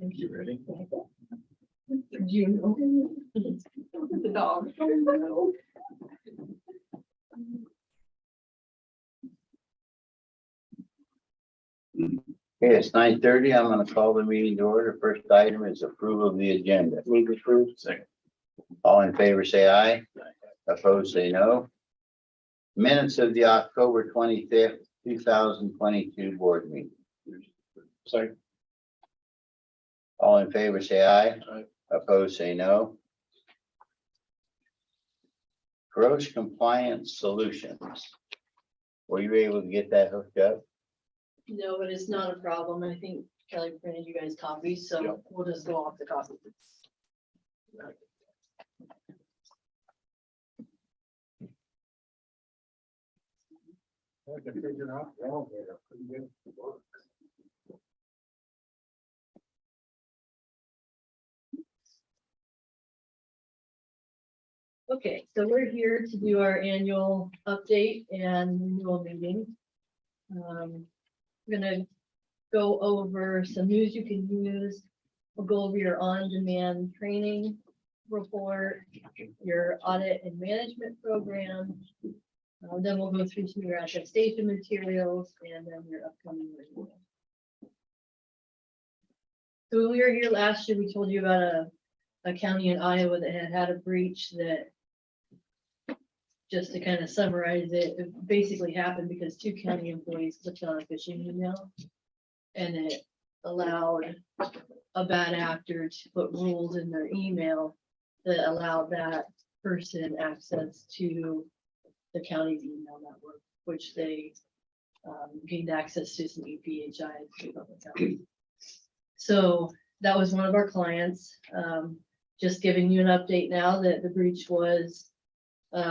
You ready? You know. The dog. Okay, it's 9:30. I'm gonna call the meeting to order. First item is approval of the agenda. Move approved. Second. All in favor, say aye. Opposed, say no. Minutes of the October 25th, 2022 board meeting. Second. All in favor, say aye. Aye. Opposed, say no. Gross Compliance Solutions. Were you able to get that hooked up? No, but it's not a problem. I think Kelly printed you guys copies, so Yep. we'll just go off the copy. I can figure out the elevator. Couldn't get it to work. Okay, so we're here to do our annual update and renewal meeting. We're gonna go over some news you can use. We'll go over your on-demand training report, your audit and management program. Then we'll go through some of your attestation materials and then your upcoming renewal. So when we were here last year, we told you about a county in Iowa that had a breach that, just to kind of summarize it, it basically happened because two county employees clicked on a phishing email. And it allowed a bad actor to put rules in their email that allowed that person access to the county's email network, which they gained access to some EPHI. So that was one of our clients. Just giving you an update now that the breach was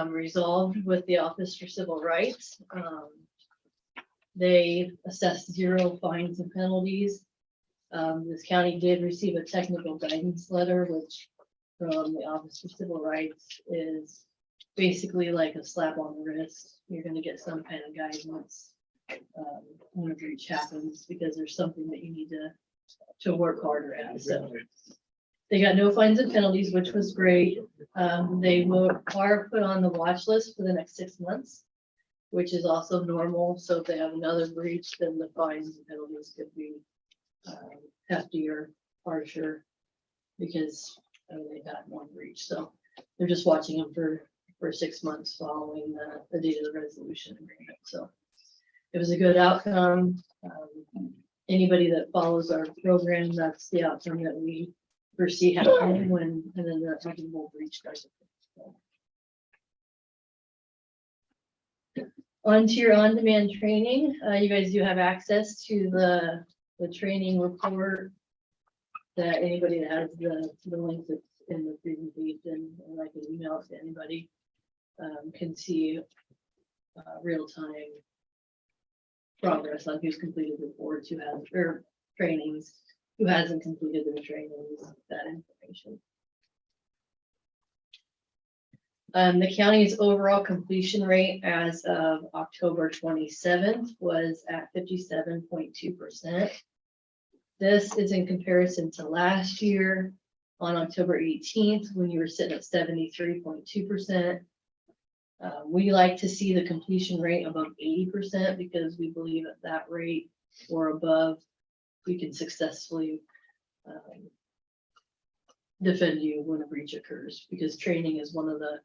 resolved with the Office for Civil Rights. They assessed 0 fines and penalties. This county did receive a technical guidance letter, which from the Office for Civil Rights is basically like a slap on the wrist. You're gonna get some kind of guidance when a breach happens, because there's something that you need to work harder at. So they got no fines and penalties, which was great. They are put on the watch list for the next 6 months, which is also normal. So if they have another breach, then the fines and penalties could be heftier, harsher, because they've had one breach. So they're just watching them for 6 months following the date of the resolution agreement. So it was a good outcome. Anybody that follows our program, that's the outcome that we foresee happening when, and then the second will breach does it. On to your on-demand training, you guys do have access to the training report that anybody that has the link that's in the presentation, and I can email it to anybody, can see real-time progress on who's completed reports, who has, or trainings, who hasn't completed their trainings, that information. The county's overall completion rate as of October 27th was at 57.2%. This is in comparison to last year on October 18th, when you were sitting at 73.2%. We like to see the completion rate above 80% because we believe at that rate or above, we can successfully defend you when a breach occurs, because training is one of the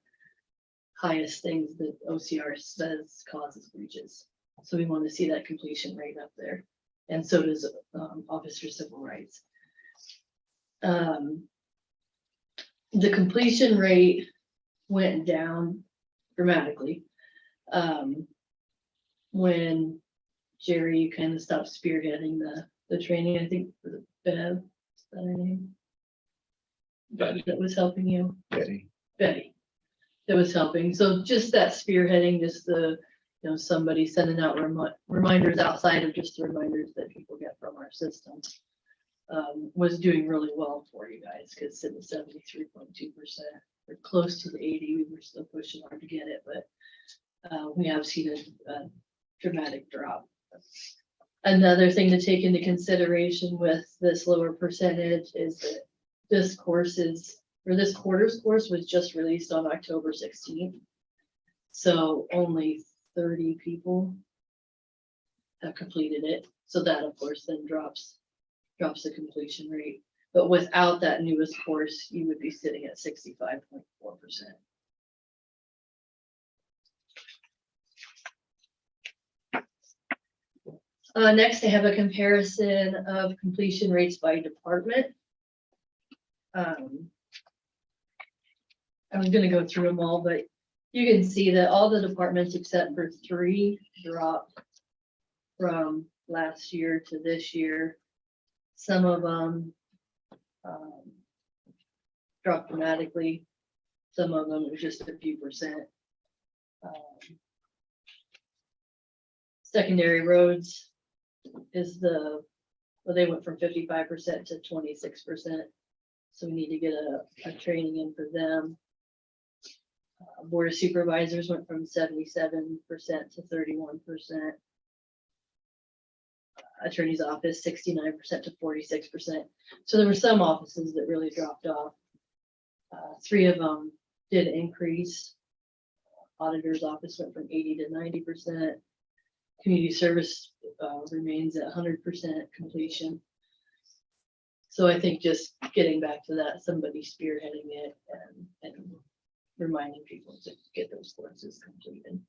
highest things that OCR says causes breaches. So we want to see that completion rate up there. And so does Office for Civil Rights. The completion rate went down dramatically when Jerry, you kind of stopped spearheading the training. I think for the Bev, is that her name? Betty. That was helping you. Betty. Betty, that was helping. So just that spearheading, just the, somebody sending out reminders outside of just the reminders that people get from our system, was doing really well for you guys, because sitting at 73.2%, or close to the 80, we were still pushing hard to get it, but we have seen a dramatic drop. Another thing to take into consideration with this lower percentage is that this quarter's course was just released on October 16th. So only 30 people have completed it. So that of course then drops the completion rate. But without that newest course, you would be sitting at 65.4%. Next, I have a comparison of completion rates by department. I was gonna go through them all, but you can see that all the departments except for 3 dropped from last year to this year. Some of them dropped dramatically. Some of them were just a few percent. Secondary roads is they went from 55% to 26%. So we need to get a training in for them. Board of Supervisors went from 77% to 31%. Attorney's office 69% to 46%. So there were some offices that really dropped off. 3 of them did increase. Auditor's office went from 80 to 90%. Community service remains at 100% completion. So I think just getting back to that, somebody spearheading it and reminding people to get those courses completed.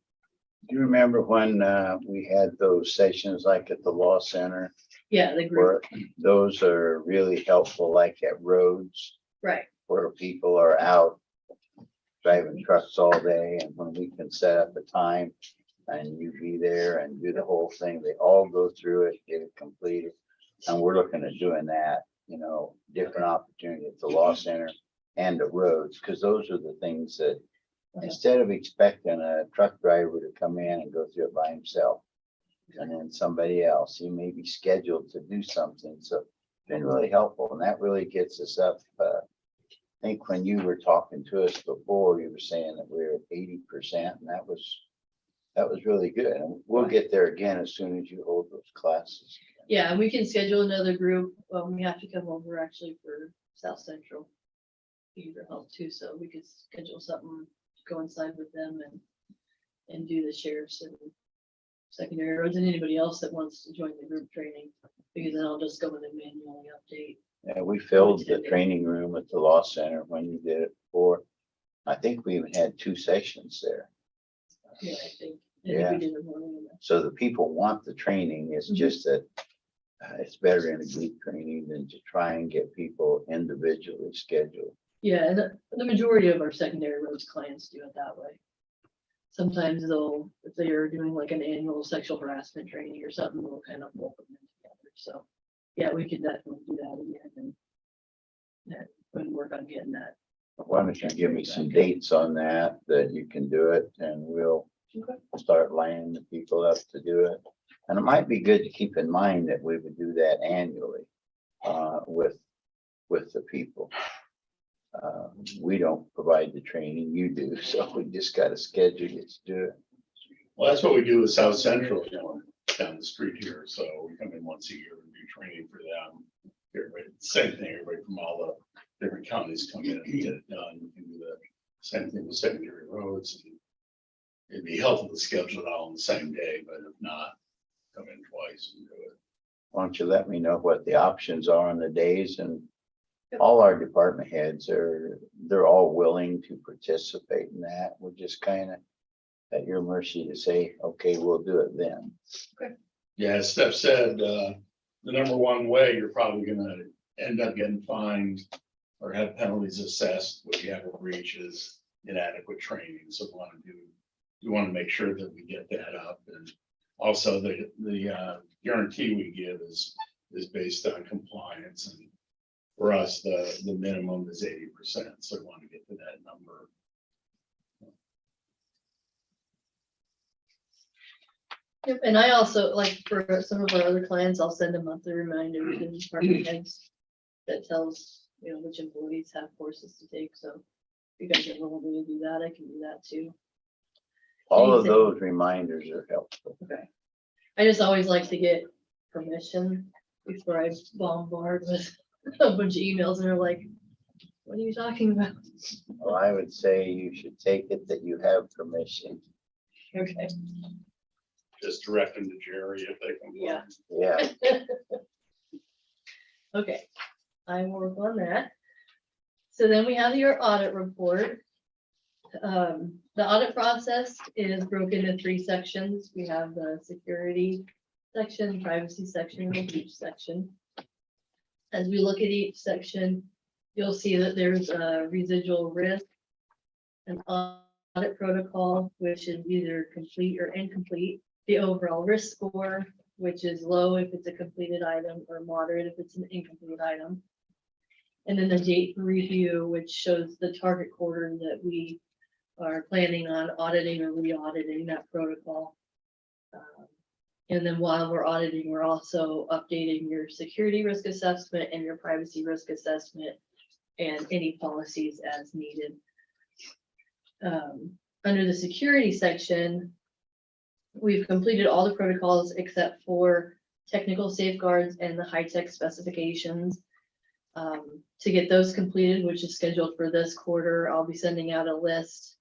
Do you remember when we had those sessions like at the law center? Yeah, the group, Where those are really helpful, like at roads right. where people are out driving trucks all day, and when we can set up a time and you be there and do the whole thing, they all go through it, get it completed. And we're looking at doing that, you know, different opportunity at the law center and the roads, because those are the things that instead of expecting a truck driver to come in and go through it by himself, and then somebody else, he may be scheduled to do something. So it's been really helpful, and that really gets us up. I think when you were talking to us before, you were saying that we we're at 80%, and that was really good. And we'll get there again as soon as you hold those classes. Yeah, and we can schedule another group. We have to come over actually for South Central behavioral health too, so we could schedule something to coincide with them and do the sheriff's and secondary roads and anybody else that wants to join the group training, because then I'll just go in and manually update. Yeah, we filled the training room at the law center when you did it before. I think we even had 2 sessions there. Yeah, I think. Yeah. We did the morning and the- So the people want the training. It's just that it's better in a group training than to try and get people individually scheduled. Yeah, and the majority of our secondary roads clients do it that way. Sometimes if they are doing like an annual sexual harassment training or something, we'll kind of pull them together. So, yeah, we could definitely do that again and work on getting that. Why don't you give me some dates on that you can do it, and we'll start lining the people up to do it. And it might be good to keep in mind that we would do that annually with the people. We don't provide the training, you do, so we just got to schedule you to do it. Well, that's what we do with South Central, you know, down the street here. So we come in once a year and do training for them. Everybody, same thing, everybody from all the different counties come in and get it done. We can do the same thing with secondary roads. And it'd be helpful to schedule it all on the same day, but if not, come in twice and do it. Why don't you let me know what the options are on the days, and all our department heads they're all willing to participate in that. We're just kind of at your mercy to say, okay, we'll do it then. Yeah, as Steph said, the number one way you're probably gonna end up getting fined or have penalties assessed when you have a breach is inadequate training. So we want to make sure that we get that up. And also the guarantee we give is based on compliance, and for us, the minimum is 80%. So we want to get to that number. Yep, and I also, like for some of our other clients, I'll send a monthly reminder to the department heads that tells, which employees have courses to take. So if you guys ever want me to do that, I can do that too. All of those reminders are helpful. Okay. I just always like to get permission before I bombard with a bunch of emails and they're like, what are you talking about? Well, I would say you should take it that you have permission. Okay, Just direct them to Jerry if they can. Yeah. Yeah, okay, I will work on that. So then we have your audit report. The audit process is broken into 3 sections. We have the security section, privacy section, and the breach section. As we look at each section, you'll see that there's a residual risk, an audit protocol, which is either complete or incomplete, the overall risk score, which is low if it's a completed item or moderate if it's an incomplete item. And then the date for review, which shows the target quarter that we are planning on auditing or re-auditing that protocol. And then while we're auditing, we're also updating your security risk assessment and your privacy risk assessment and any policies as needed. Under the security section, we've completed all the protocols except for technical safeguards and the high-tech specifications. To get those completed, which is scheduled for this quarter, I'll be sending out a list.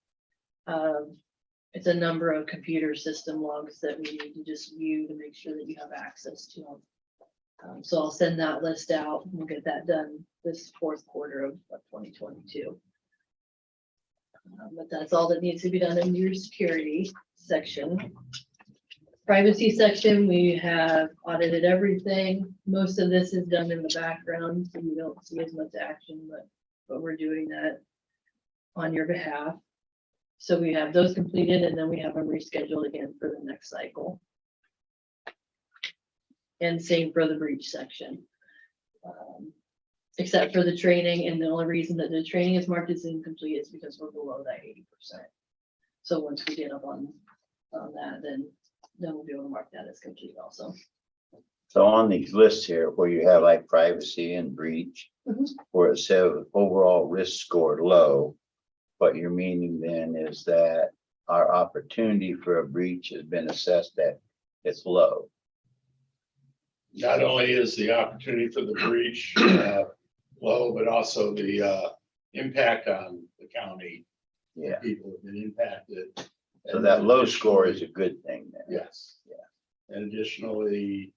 It's a number of computer system logs that we need to just view to make sure that you have access to them. So I'll send that list out. We'll get that done this 4th quarter of 2022. But that's all that needs to be done in your security section. Privacy section, we have audited everything. Most of this is done in the background, so you don't see as much action, but we're doing that on your behalf. So we have those completed and then we have them rescheduled again for the next cycle. And same for the breach section. Except for the training, and the only reason that the training is marked as incomplete is because we're below that 80%. So once we get up on that, then we'll be able to mark that as complete also. so on these lists here, where you have like privacy and breach, Mhm. where it says overall risk score low, what you're meaning then is that our opportunity for a breach has been assessed that it's low. Not only is the opportunity for the breach low, but also the impact on the county. Yeah, People have been impacted. so that low score is a good thing then. Yes. Yeah. And additionally,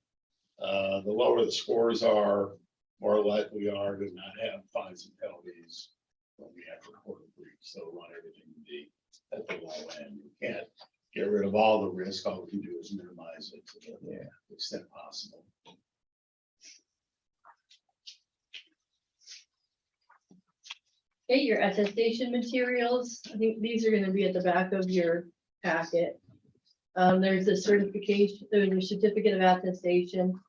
the lower the scores are, more likely we are to not have fines and penalties when we have reported breach. So we want everything to be at the low end. We can't get rid of all the risk. All we can do is minimize it to the extent possible. Okay, your attestation materials, I think these are gonna be at the back of your packet. There's a certification, there's a certificate of attestation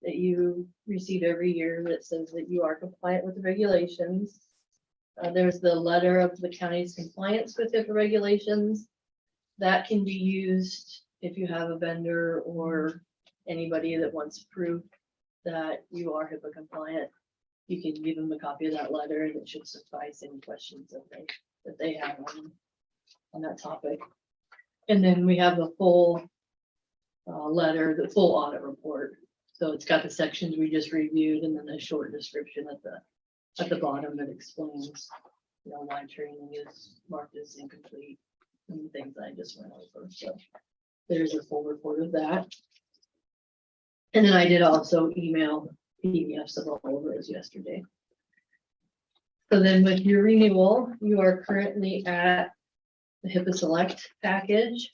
that you receive every year that says that you are compliant with the regulations. There's the letter of the county's compliance with HIPAA regulations. That can be used if you have a vendor or anybody that wants proof that you are HIPAA compliant. You can give them a copy of that letter and it should suffice any questions that they have on that topic. And then we have the full letter, the full audit report. So it's got the sections we just reviewed and then a short description at the bottom that explains, you know, why training is marked as incomplete and the things I just went over. So there's a full report of that. And then I did also email PDFs of all of those yesterday. So then with your renewal, you are currently at the HIPAA Select package.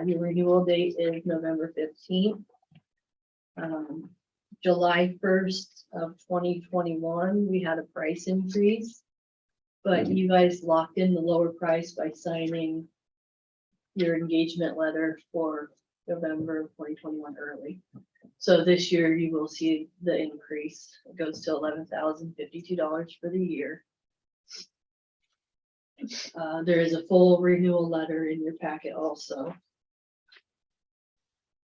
Your renewal date is November 15th. July 1st of 2021, we had a price increase, but you guys locked in the lower price by signing your engagement letter for November of 2021 early. So this year you will see the increase. It goes to $11,052 for the year. There is a full renewal letter in your packet also.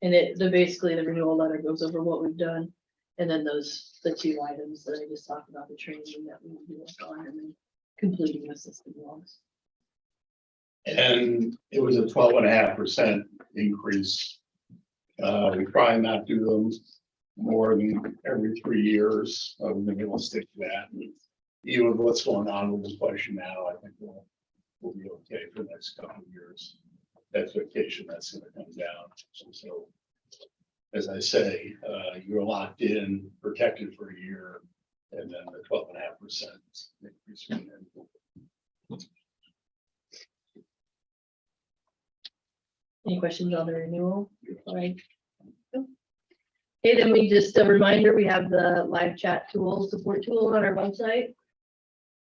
And basically the renewal letter goes over what we've done. And then the 2 items that I just talked about, the training that we need to work on and then completing the system logs. And it was a 12.5% increase. We try not do them more than every 3 years. We're gonna be able to stick to that. And even with what's going on with the question now, I think we'll be okay for the next couple of years. Expectation that's gonna come down. So as I say, you're locked in, protected for a year, and then the 12.5% increase. from there. Any questions on the renewal? Right. Okay, then we just, a reminder, we have the live chat tool, support tool on our website.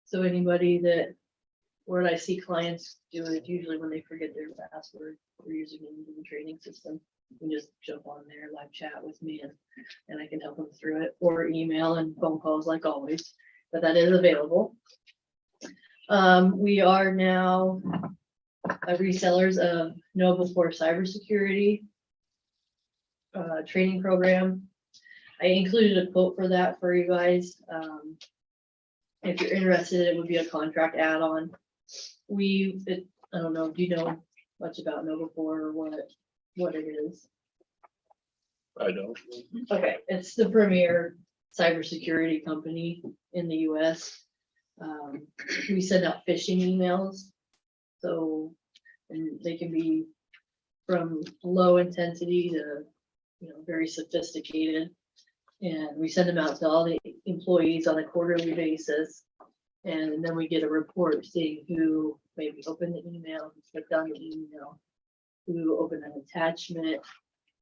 So anybody that, where I see clients do it, usually when they forget their password or username in the training system, you can just jump on there, live chat with me and I can help them through it, or email and phone calls like always, but that is available. We are now resellers of Nova for cybersecurity training program. I included a quote for that for you guys. If you're interested, it would be a contract add-on. I don't know, do you know much about Nova or what it is? I don't. Okay, it's the premier cybersecurity company in the US. We send out phishing emails. So, and they can be from low intensity to, very sophisticated. And we send them out to all the employees on a quarterly basis. And then we get a report seeing who maybe opened the email, who clicked on the email, who opened an attachment.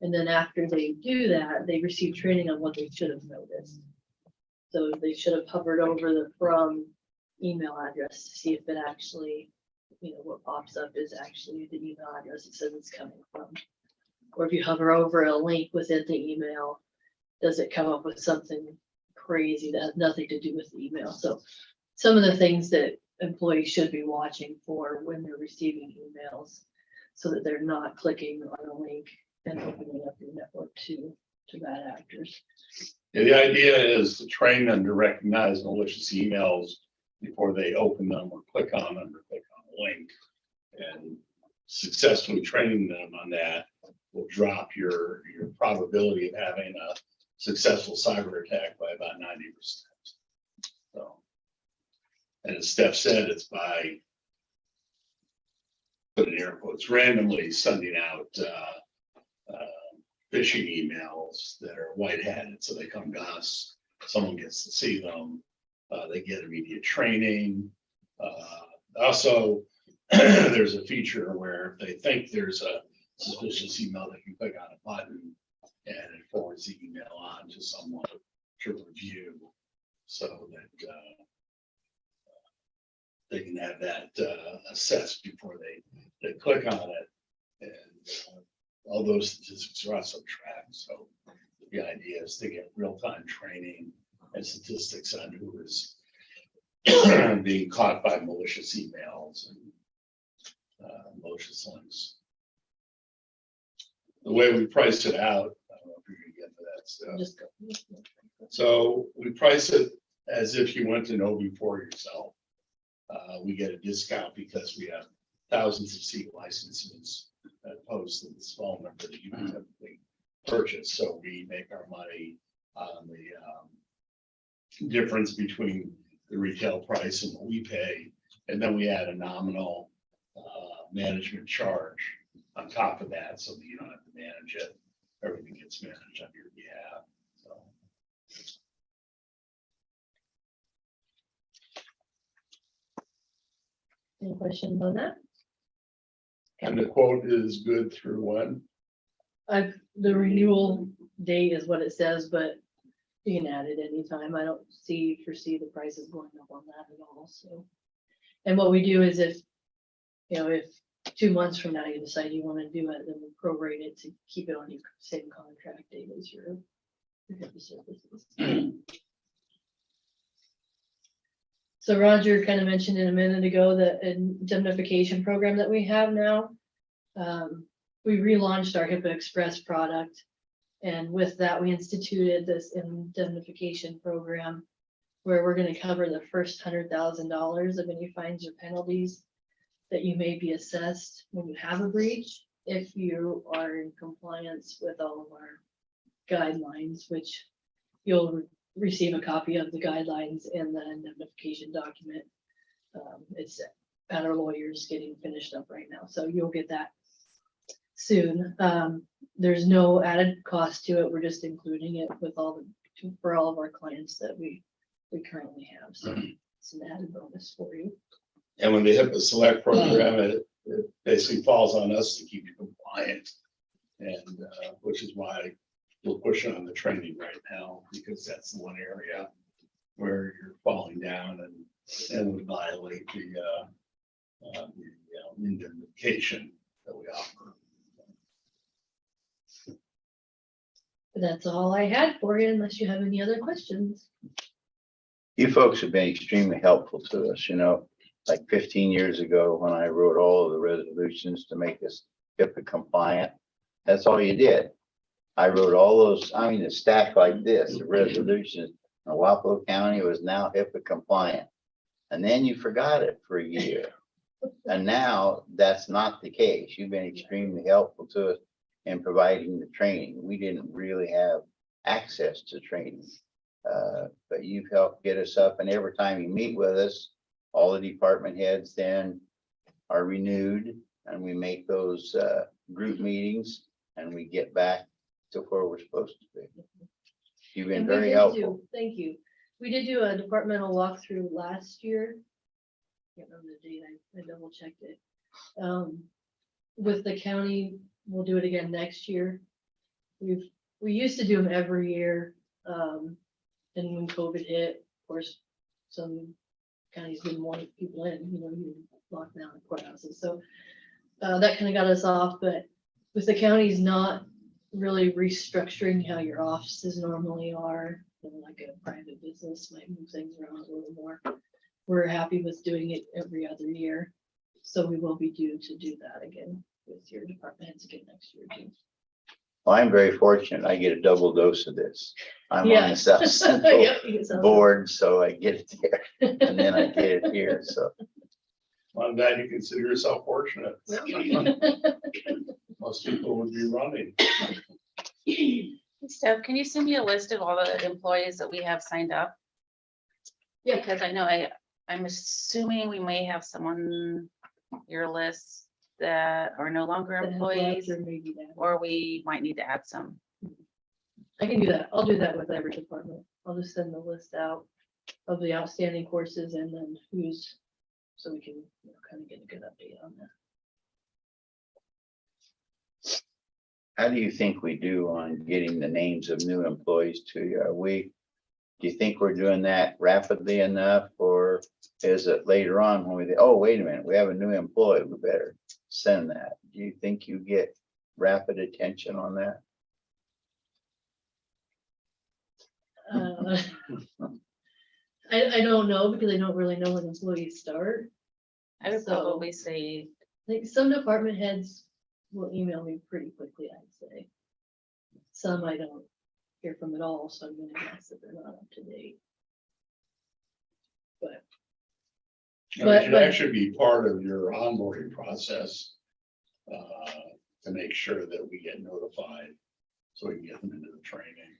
And then after they do that, they receive training on what they should have noticed. So they should have hovered over the from email address to see if it actually, what pops up is actually the email address it says it's coming from. Or if you hover over a link within the email, does it come up with something crazy that has nothing to do with the email? So some of the things that employees should be watching for when they're receiving emails, so that they're not clicking on a link and opening up your network to bad actors. Yeah, the idea is to train them to recognize malicious emails before they open them or click on them or click on a link. And successfully training them on that will drop your probability of having a successful cyber attack by about 90%. So, and as Steph said, it's by, put in air quotes, randomly sending out phishing emails that are white-hatted, so they come to us. Someone gets to see them. They get immediate training. Also, there's a feature where if they think there's a suspicious email, they can click on a button and it forwards the email on to someone to review, so that they can have that assessed before they click on it. And all those statistics are also tracked. So the idea is to get real-time training and statistics on who is being caught by malicious emails and malicious links. The way we price it out, I don't know if you're gonna get to that stuff. Just go. So we price it as if you went to Novi for yourself. We get a discount because we have thousands of seat licenses as opposed to the small number that you typically purchase. So we make our money on the difference between the retail price and what we pay. And then we add a nominal management charge on top of that, so that you don't have to manage it. Everything gets managed on your behalf. So. Any questions on that? And the quote is good through when? The renewal date is what it says, but you can add it anytime. I don't foresee the prices going up on that at all, so. And what we do is if 2 months from now you decide you want to do it, then we prorate it to keep it on your same contract date as your services. So Roger kind of mentioned in a minute ago the indemnification program that we have now. We relaunched our HIPAA Express product, and with that we instituted this indemnification program where we're going to cover the first $100,000 of any fines or penalties that you may be assessed when you have a breach, if you are in compliance with all of our guidelines, which you'll receive a copy of the guidelines and the indemnification document. It's at our lawyers getting finished up right now, so you'll get that soon. There's no added cost to it. We're just including it with for all of our clients that we currently have. So it's an added bonus for you. And when the HIPAA Select program, it basically falls on us to keep you compliant. And which is why we're pushing on the training right now, because that's the one area where you're falling down and would violate the indemnification that we offer. But that's all I had for you, unless you have any other questions. You folks have been extremely helpful to us, you know, like 15 years ago when I wrote all of the resolutions to make us HIPAA compliant. That's all you did. I wrote all those, I mean, a stack like this, the resolutions, and Wapello County was now HIPAA compliant. And then you forgot it for a year. And now that's not the case. You've been extremely helpful to us in providing the training. We didn't really have access to training. But you've helped get us up, and every time you meet with us, all the department heads then are renewed, and we make those group meetings, and we get back to where we're supposed to be. You've been And we very did helpful. Thank you. We did do a departmental walkthrough last year. Can't remember the date, I double checked it. With the county, we'll do it again next year. We used to do them every year. And when COVID hit, of course, some counties didn't want people in, you locked down the courthouses. So that kind of got us off, but with the counties not really restructuring how your offices normally are, like a private business might move things around a little more. We're happy with doing it every other year. So we will be due to do that again with your department heads again next year too. Well, I'm very fortunate. I get a double dose of this. I'm on the Yeah. South Central Yep, you can sell board, so I get it there, and then I get it here, so. Well, I'm glad you consider yourself fortunate. it. Most people would be running. Steph, can you send me a list of all the employees that we have signed up? Yeah. Because I know I'm assuming we may have someone, your list, that are no longer That have employees, left or maybe that. or we might need to add some. I can do that. I'll do that with every department. I'll just send the list out of the outstanding courses and then who's, so we can kind of get a good update on that. How do you think we do on getting the names of new employees to you? Do you think we're doing that rapidly enough, or is it later on when we, oh, wait a minute, we have a new employee, we better send that? Do you think you get rapid attention on that? I don't know, because I don't really know when employees start. I would So- probably say, Like some department heads will email me pretty quickly, I'd say. Some I don't hear from at all, so I'm gonna guess that they're not up to date. But And But- it should but- actually be part of your onboarding process to make sure that we get notified so we can get them into the training.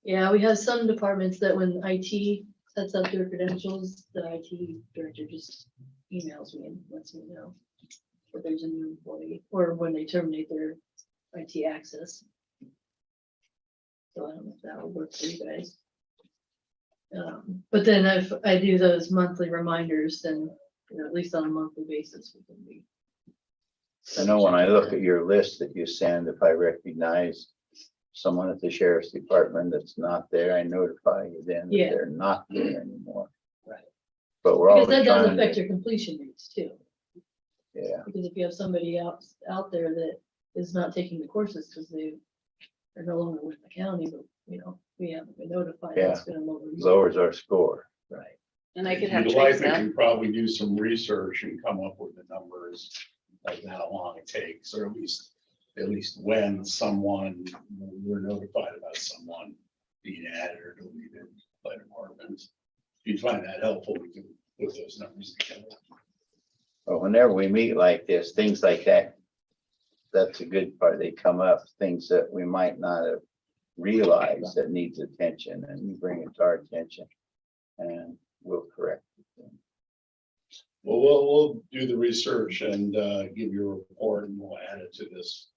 yeah, we have some departments that when IT sets up their credentials, the IT director just emails me and lets me know that there's a new employee, or when they terminate their IT access. So I don't know if that would work for you guys. But then if I do those monthly reminders, then at least on a monthly basis, we can be. I know when I look at your list that you send, if I recognize someone at the sheriff's department that's not there, I notify you then that Yeah. they're not there anymore. Right. But we're Because always that does trying affect to, your completion rates too. yeah, Because if you have somebody out there that is not taking the courses because they are no longer with the county, but we haven't been notified, that's gonna lower. your- lowers our score. Right. and I could have You'd likely Teresa. could probably do some research and come up with the numbers, like how long it takes, or at least when someone, we're notified about someone being added or deleted by departments. If you find that helpful, we can put those numbers together. But whenever we meet like this, things like that, that's a good part. They come up, things that we might not have realize that needs attention, and you bring it to our attention, and we'll correct it. Well, we'll do the research and give you a report, and we'll add it to this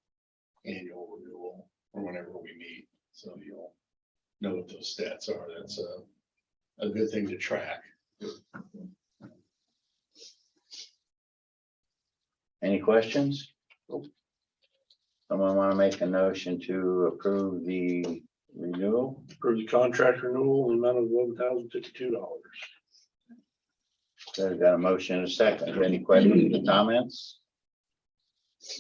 annual renewal or whenever we meet, so you'll know what those stats are. That's a good thing to track. Any questions? Someone want to make a motion to approve the renewal? For the contract renewal, the amount of $11,052. So we've got a motion and a second. Any questions or comments?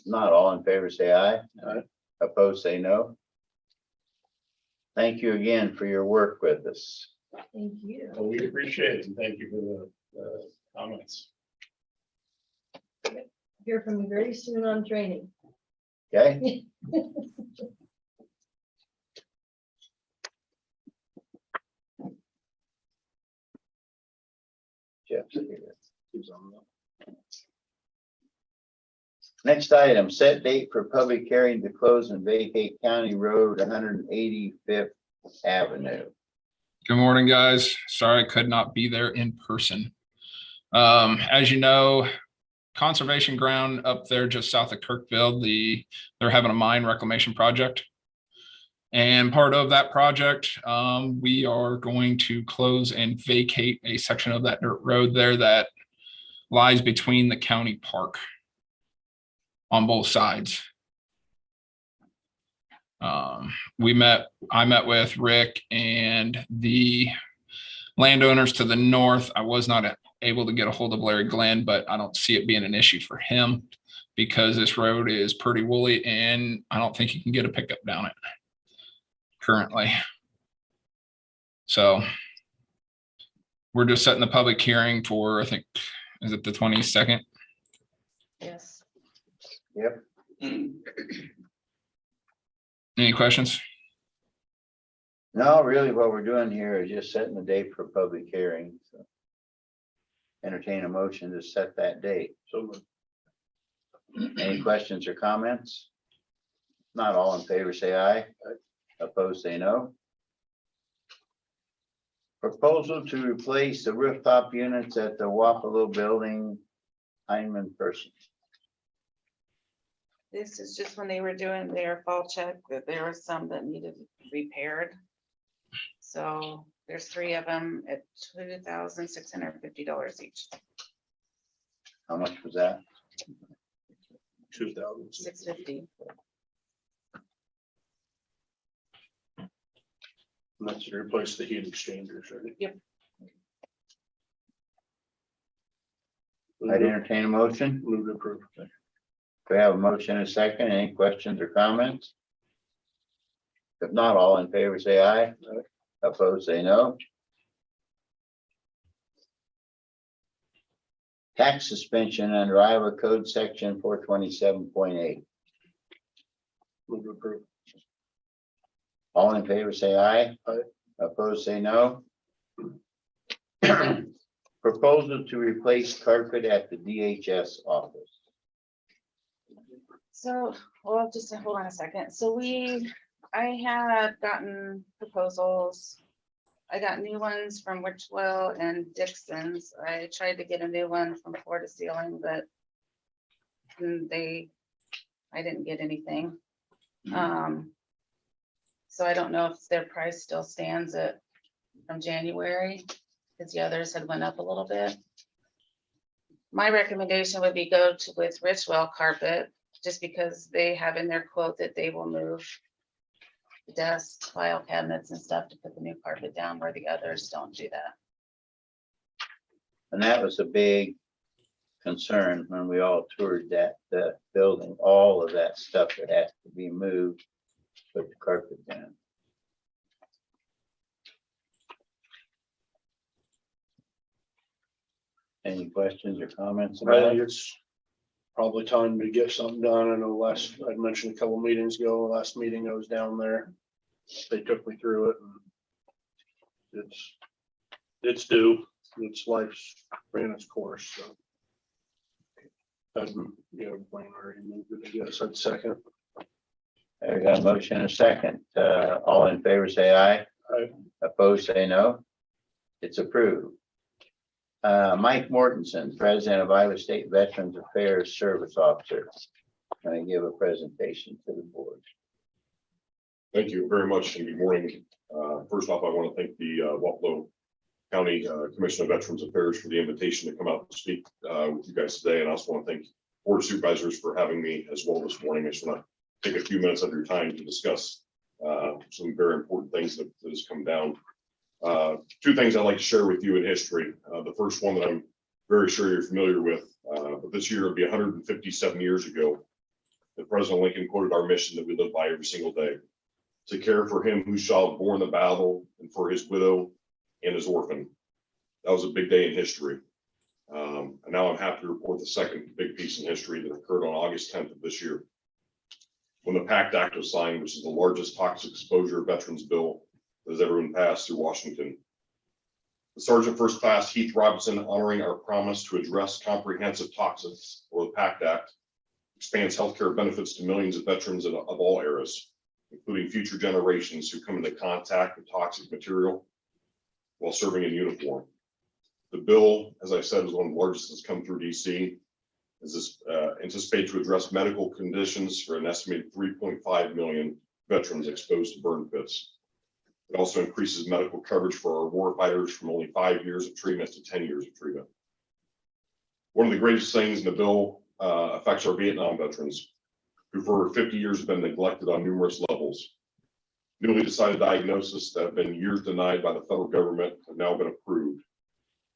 Not all in favor, say aye. Aye. Opposed, say no. Thank you again for your work with us. Thank you. Well, we appreciate it, and thank you for the comments. Hear from you very soon on training. Okay? Jeff's here. He's on that. Next item, set date for public hearing to close and vacate County Road 185th Avenue. Good morning, guys. Sorry I could not be there in person. As you know, conservation ground up there just south of Kirkville, they're having a mine reclamation project. And part of that project, we are going to close and vacate a section of that dirt road there that lies between the county park on both sides. I met with Rick and the landowners to the north. I was not able to get a hold of Larry Glenn, but I don't see it being an issue for him because this road is pretty woolly and I don't think you can get a pickup down it currently. So we're just setting the public hearing for, I think, is it the 22nd? Yes. Yep. Any questions? No, really what we're doing here is just setting the date for public hearing. So entertain a motion to set that date. So Any questions or comments? Not all in favor, say aye. Opposed, say no. Proposal to replace the rooftop units at the Wapello building, Hyman person. This is just when they were doing their fall check, that there was some that needed repaired. So there's 3 of them at $2,650 each, How much was that? 2,000. $650. And that's to replace the heat exchangers, right? Yep. I'd entertain a motion. Move to approve. We have a motion and a second. Any questions or comments? If not, all in favor, say aye. Aye. Opposed, say no. Tax suspension under Iowa Code Section 427.8. Move to approve. All in favor, say aye. Aye. Opposed, say no. Proposal to replace carpet at the DHS office. So, well, just hold on a second. So I had gotten proposals. I got new ones from Richwell and Dixon's. I tried to get a new one from Floor to Ceiling, but I didn't get anything. So I don't know if their price still stands at from January, because the others had went up a little bit. My recommendation would be with Richwell Carpet, just because they have in their quote that they will move the desks, file cabinets and stuff to put the new carpet down, where the others don't do that. And that was a big concern when we all toured that building, all of that stuff that has to be moved, put the carpet down. Any questions or comments I about think it? it's probably time to get something done. I know I'd mentioned a couple meetings ago, last meeting I was down there. They took me through it and it's due. It's life's ran its course, so. I'd, Blaine already moved it, I guess. I'd second. I got a motion and a second. All in favor, say aye. Aye. Opposed, say no. It's approved. Mike Mortensen, President of Iowa State Veterans Affairs Service Officer. Going to give a presentation to the board. Thank you very much and good morning. First off, I want to thank the Wapello County Commission of Veterans Affairs for the invitation to come out and speak with you guys today. And I also want to thank Board of Supervisors for having me as well this morning. I just want to take a few minutes of your time to discuss some very important things that has come down. Two things I'd like to share with you in history. The first one that I'm very sure you're familiar with, but this year it'll be 157 years ago that President Lincoln quoted our mission that we live by every single day: to care for him who shall have borne the battle and for his widow and his orphan. That was a big day in history. And now I'm happy to report the second big piece in history that occurred on August 10th of this year, when the PACT Act was signed, which is the largest toxic exposure veterans bill that has ever been passed through Washington. The Sergeant First Class Heath Robinson, honoring our promise to address comprehensive toxics, or the PACT Act, expands healthcare benefits to millions of veterans of all eras, including future generations who come into contact with toxic material while serving in uniform. The bill, as I said, is one of the largest that's come through DC. Is anticipated to address medical conditions for an estimated 3.5 million veterans exposed to burn pits. It also increases medical coverage for our warfighters from only 5 years of treatment to 10 years of treatment. One of the greatest things in the bill affects our Vietnam veterans, who for over 50 years have been neglected on numerous levels. Newly decided diagnoses that have been years denied by the federal government have now been approved.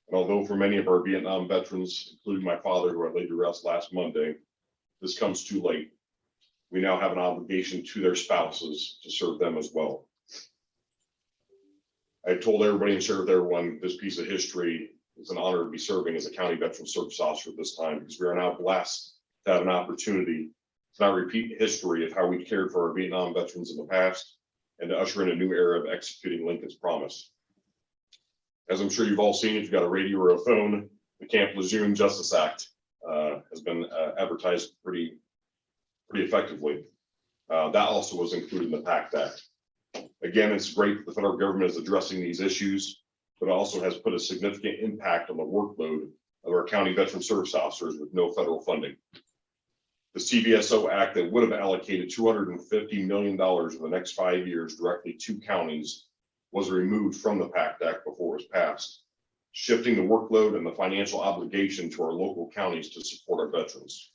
And although for many of our Vietnam veterans, including my father, who I laid to rest last Monday, this comes too late, we now have an obligation to their spouses to serve them as well. I told everybody and shared with everyone this piece of history. It's an honor to be serving as a county veteran service officer at this time, because we are now blessed to have an opportunity to not repeat history of how we cared for our Vietnam veterans in the past and to usher in a new era of executing Lincoln's promise. As I'm sure you've all seen, if you've got a radio or a phone, the Camp Lejeune Justice Act has been advertised pretty effectively. That also was included in the PACT Act. Again, it's great that the federal government is addressing these issues, but also has put a significant impact on the workload of our county veteran service officers with no federal funding. The CVSO Act that would have allocated $250 million in the next 5 years directly to counties was removed from the PACT Act before it was passed, shifting the workload and the financial obligation to our local counties to support our veterans.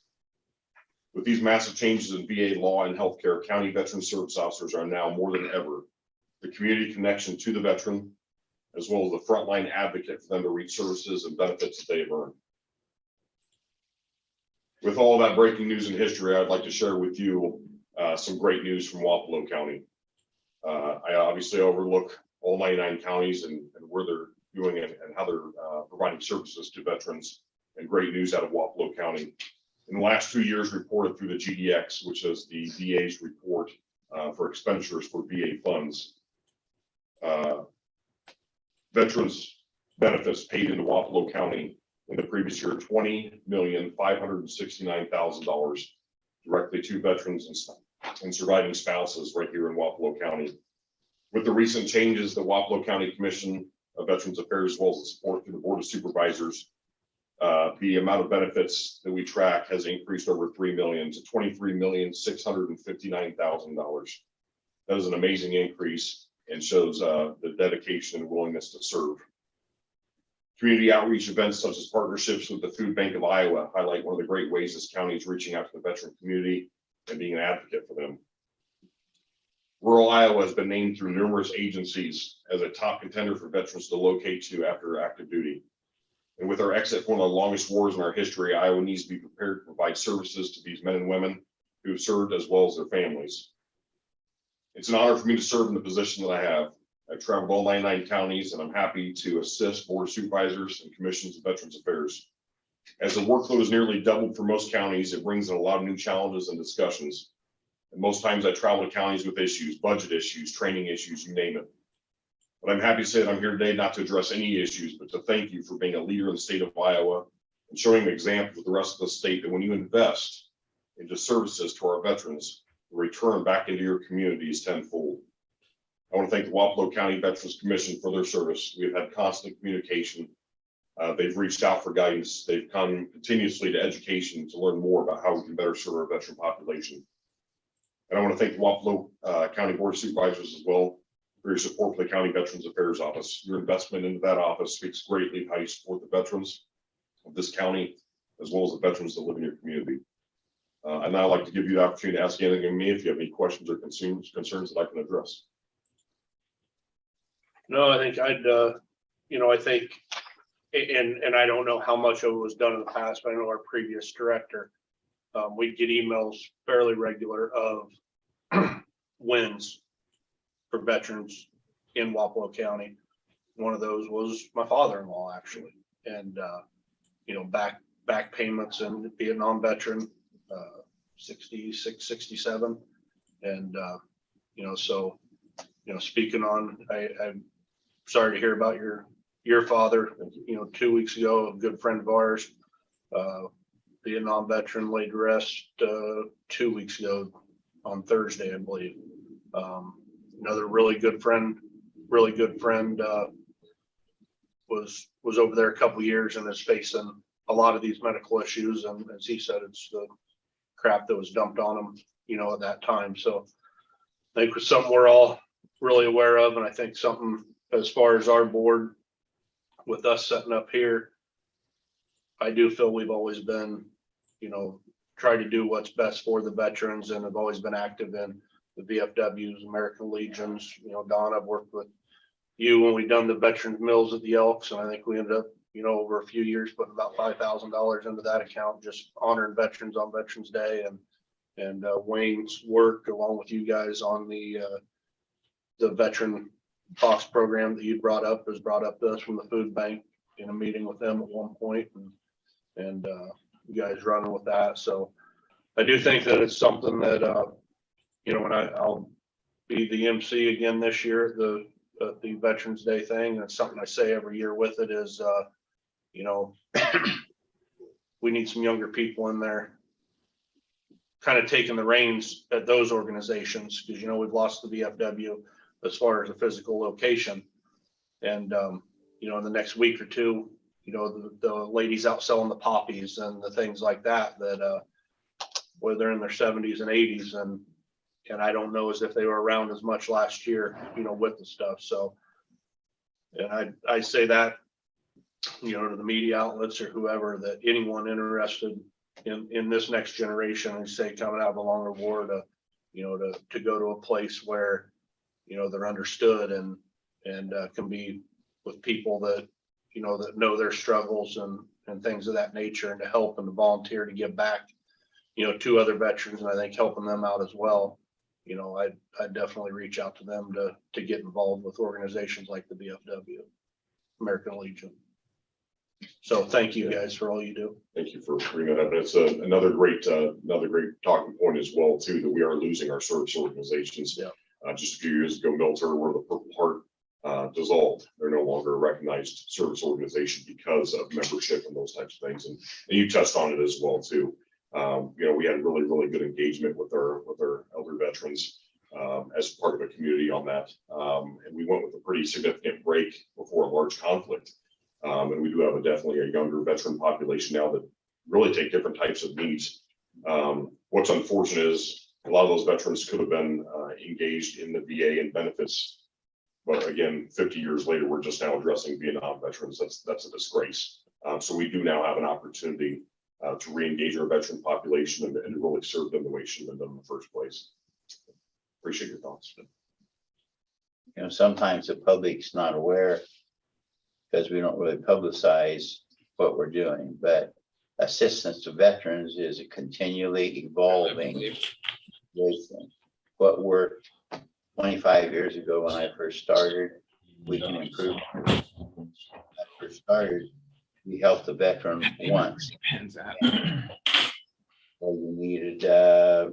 With these massive changes in VA law and healthcare, county veteran service officers are now more than ever the community connection to the veteran, as well as the frontline advocate for them to reach services and benefits that they have earned. With all that breaking news in history, I'd like to share with you some great news from Wapello County. I obviously overlook all 99 counties and where they're doing it and how they're providing services to veterans, and great news out of Wapello County. In the last 2 years, reported through the GDX, which is the VA's report for expenditures for VA funds, veterans benefits paid into Wapello County in the previous year, $20,569,000 directly to veterans and surviving spouses right here in Wapello County. With the recent changes, the Wapello County Commission of Veterans Affairs, as well as the support through the Board of Supervisors, the amount of benefits that we track has increased over 3 million to $23,659,000. That is an amazing increase and shows the dedication and willingness to serve. Community outreach events such as partnerships with the Food Bank of Iowa highlight one of the great ways this county is reaching out to the veteran community and being an advocate for them. Rural Iowa has been named through numerous agencies as a top contender for veterans to locate to after active duty. And with our exit from one of the longest wars in our history, Iowa needs to be prepared to provide services to these men and women who have served, as well as their families. It's an honor for me to serve in the position that I have. I've traveled all 99 counties, and I'm happy to assist Board of Supervisors and Commissions of Veterans Affairs. As the workload is nearly doubled for most counties, it brings in a lot of new challenges and discussions. And most times I travel to counties with issues, budget issues, training issues, you name it. But I'm happy to say that I'm here today not to address any issues, but to thank you for being a leader in the state of Iowa and showing an example with the rest of the state that when you invest into services to our veterans, return back into your communities tenfold. I want to thank the Wapello County Veterans Commission for their service. We've had constant communication. They've reached out for guidance. They've come continuously to education to learn more about how we can better serve our veteran population. And I want to thank the Wapello County Board of Supervisors as well for your support for the County Veterans Affairs Office. Your investment into that office speaks greatly of how you support the veterans of this county, as well as the veterans that live in your community. And I'd like to give you the opportunity to ask anything of me if you have any questions or concerns that I can address. No, I think I think, and I don't know how much of it was done in the past, but I know our previous director, we'd get emails fairly regular of wins for veterans in Wapello County. One of those was my father-in-law, actually, and back payments and Vietnam veteran, 66, 67, and so speaking on, I'm sorry to hear about your father. 2 weeks ago, a good friend of ours, Vietnam veteran, laid to rest 2 weeks ago on Thursday, I believe. Another really good friend was over there a couple of years and is facing a lot of these medical issues, and as he said, it's the crap that was dumped on him at that time. So I think it's something we're all really aware of, and I think something as far as our board with us setting up here, I do feel we've always been try to do what's best for the veterans, and have always been active in the VFWs, American Legions. Don, I've worked with you when we done the veterans mills at the Elks, and I think we ended up over a few years putting about $5,000 into that account, just honoring veterans on Veterans Day. And Wayne's work along with you guys on the veteran box program that you brought up was brought up to us from the food bank in a meeting with them at one point, and you guys running with that. So I do think that it's something that when I'll be the MC again this year at the Veterans Day thing. That's something I say every year with it is we need some younger people in there kind of taking the reins at those organizations, because we've lost the VFW as far as a physical location. And in the next week or two, the ladies out selling the poppies and the things like that where they're in their 70s and 80s, and I don't know as if they were around as much last year with the stuff. So, and I say that to the media outlets or whoever, that anyone interested in this next generation, and say coming out of a longer war, to go to a place where they're understood and can be with people that that know their struggles and things of that nature, and to help and to volunteer to give back to other veterans, and I think helping them out as well. I'd definitely reach out to them to get involved with organizations like the VFW, American Legion. So thank you guys for all you do. Thank you for bringing that up. And it's another great talking point as well too, that we are losing our service organizations. Yeah. Just a few years ago, military, where the Purple Heart dissolved. They're no longer a recognized service organization because of membership and those types of things. And you touched on it as well too. We had really, really good engagement with our elder veterans as part of a community on that. And we went with a pretty significant break before a large conflict. And we do have definitely a younger veteran population now that really take different types of needs. What's unfortunate is a lot of those veterans could have been engaged in the VA and benefits. But again, 50 years later, we're just now addressing Vietnam veterans. That's a disgrace. So we do now have an opportunity to re-engage our veteran population and really serve them the way it should have been done in the first place. Appreciate your thoughts. Sometimes the public's not aware because we don't really publicize what we're doing, but assistance to veterans is a continually evolving situation. What worked 25 years ago when I first started, we can improve. When I first started, we helped the veteran once. So you needed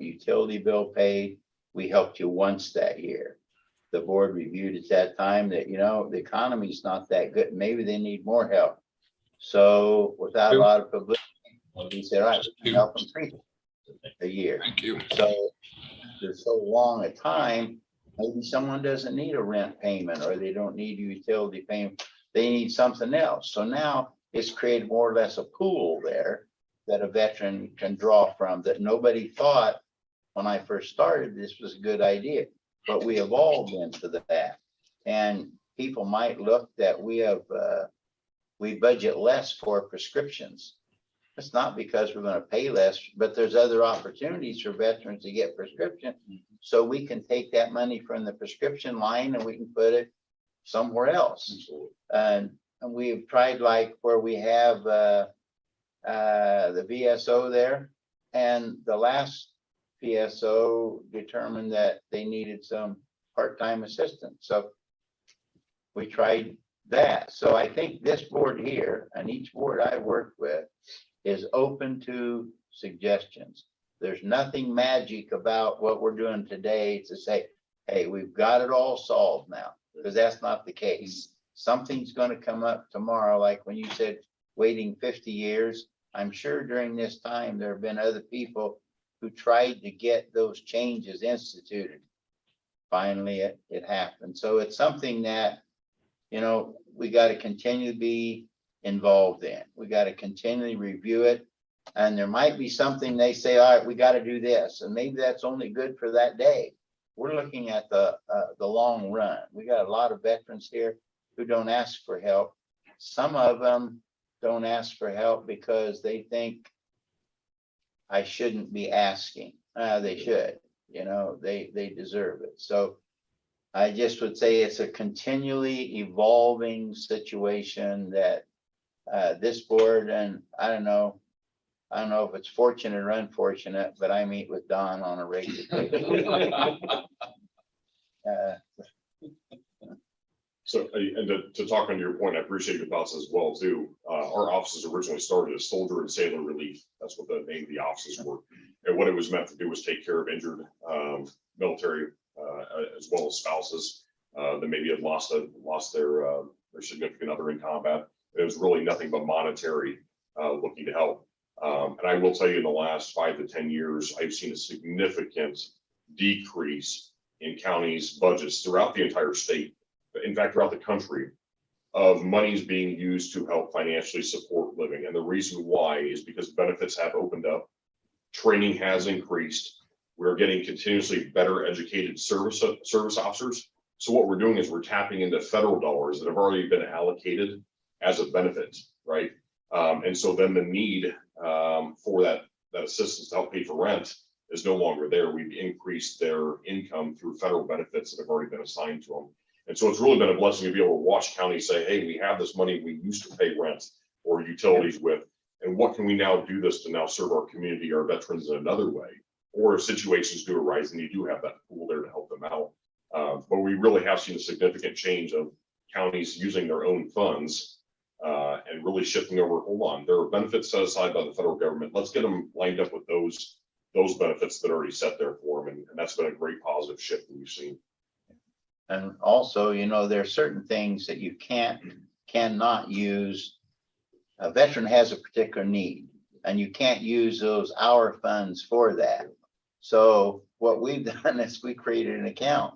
utility bill paid, we helped you once that year. The board reviewed at that time that, the economy's not that good. Maybe they need more help. So without a lot of publicity, we said, all right, we can help them $3 a year. Thank you. So after so long a time, maybe someone doesn't need a rent payment or they don't need a utility payment. They need something else. So now it's created more or less a pool there that a veteran can draw from that nobody thought when I first started, this was a good idea, but we evolved into that. And people might look that we budget less for prescriptions. It's not because we're gonna pay less, but there's other opportunities for veterans to get prescription. So we can take that money from the prescription line and we can put it somewhere else. And we've tried like where we have the VSO there, and the last PSO determined that they needed some part-time assistance. So we tried that. So I think this board here and each board I work with is open to suggestions. There's nothing magic about what we're doing today to say, hey, we've got it all solved now, because that's not the case. Something's going to come up tomorrow, like when you said waiting 50 years. I'm sure during this time there have been other people who tried to get those changes instituted. Finally, it happened. So it's something that, you know, we got to continue to be involved in. We got to continually review it. And there might be something they say, all right, we got to do this. And maybe that's only good for that day. We're looking at the long run. We got a lot of veterans here who don't ask for help. Some of them don't ask for help because they think I shouldn't be asking. They should, you know, they deserve it. So I just would say it's a continually evolving situation that this board, and I don't know if it's fortunate or unfortunate, but I meet with Don on a regular basis. So, and to talk on your point, I appreciate your thoughts as well too. Our offices originally started as soldier and sailor relief. That's what the name of the offices were. And what it was meant to do was take care of injured military as well as spouses that maybe had lost their significant other in combat. It was really nothing but monetary looking to help. And I will tell you, in the last 5 to 10 years, I've seen a significant decrease in counties' budgets throughout the entire state. In fact, throughout the country, of monies being used to help financially support living. And the reason why is because benefits have opened up, training has increased. We're getting continuously better educated service officers. So what we're doing is we're tapping into federal dollars that have already been allocated as a benefit, right? And so then the need for that assistance to help pay for rent is no longer there. We've increased their income through federal benefits that have already been assigned to them. And so it's really been a blessing to be able to watch counties say, hey, we have this money we used to pay rent or utilities with, and what can we now do this to now serve our community, our veterans in another way? Or if situations do arise and you do have that pool there to help them out. But we really have seen a significant change of counties using their own funds and really shifting over, hold on, there are benefits set aside by the federal government. Let's get them lined up with those benefits that are already set there for them. And that's been a great positive shift that we've seen. And also, you know, there are certain things that you cannot use. A veteran has a particular need and you can't use those our funds for that. So what we've done is we created an account.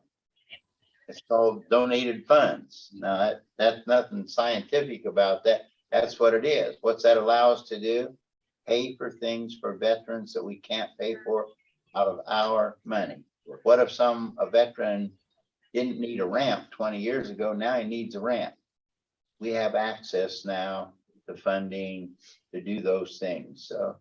It's called donated funds. Now that's nothing scientific about that. That's what it is. What's that allow us to do? Pay for things for veterans that we can't pay for out of our money. What if a veteran didn't need a ramp 20 years ago, now he needs a ramp? We have access now to funding to do those things. So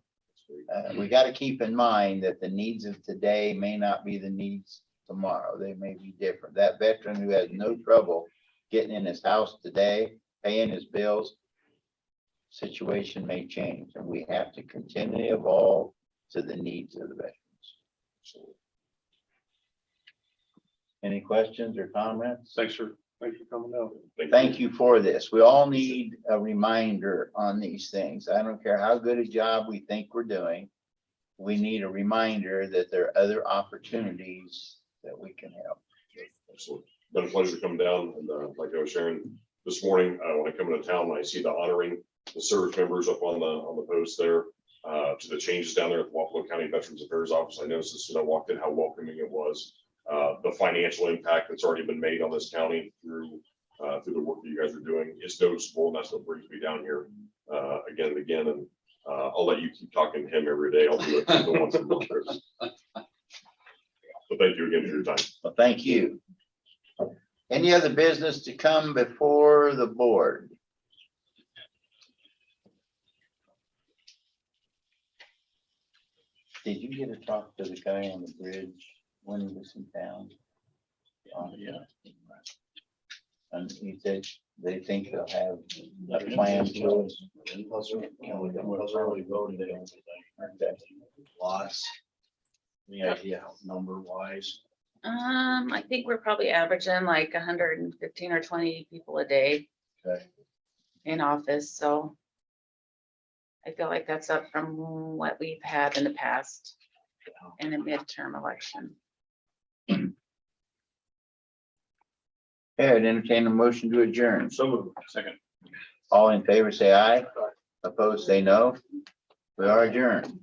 we got to keep in mind that the needs of today may not be the needs tomorrow. They may be different. That veteran who has no trouble getting in his house today, paying his bills, situation may change, and we have to continually evolve to the needs of the veterans. Any questions or comments? Thanks for coming down. Thank you for this. We all need a reminder on these things. I don't care how good a job we think we're doing. We need a reminder that there are other opportunities that we can help. Absolutely. Been a pleasure coming down. And like I was sharing this morning, when I come into town, I see the honoring the service members up on the post there, to the changes down there at the Wapello County County Veterans Affairs Office. I noticed as soon as I walked in how welcoming it was. The financial impact that's already been made on this county through the work that you guys are doing is noticeable, and that's what brings me down here again and again. And I'll let you keep talking to him every day. I'll do it the once a month. So thank you again for your time. Well, thank you. Any other business to come before the board? Did you get to talk to the guy on the bridge when he was in town? Yeah. And he said they think they'll have a plan to it. Lots. Any idea how number wise? I think we're probably averaging like 115 or 20 people a day. Okay. In office, so. I feel like that's up from what we've had in the past in a midterm election. Okay, I'd entertain a motion to adjourn. So moved. Second. All in favor, say aye. Opposed, say no. We are adjourned.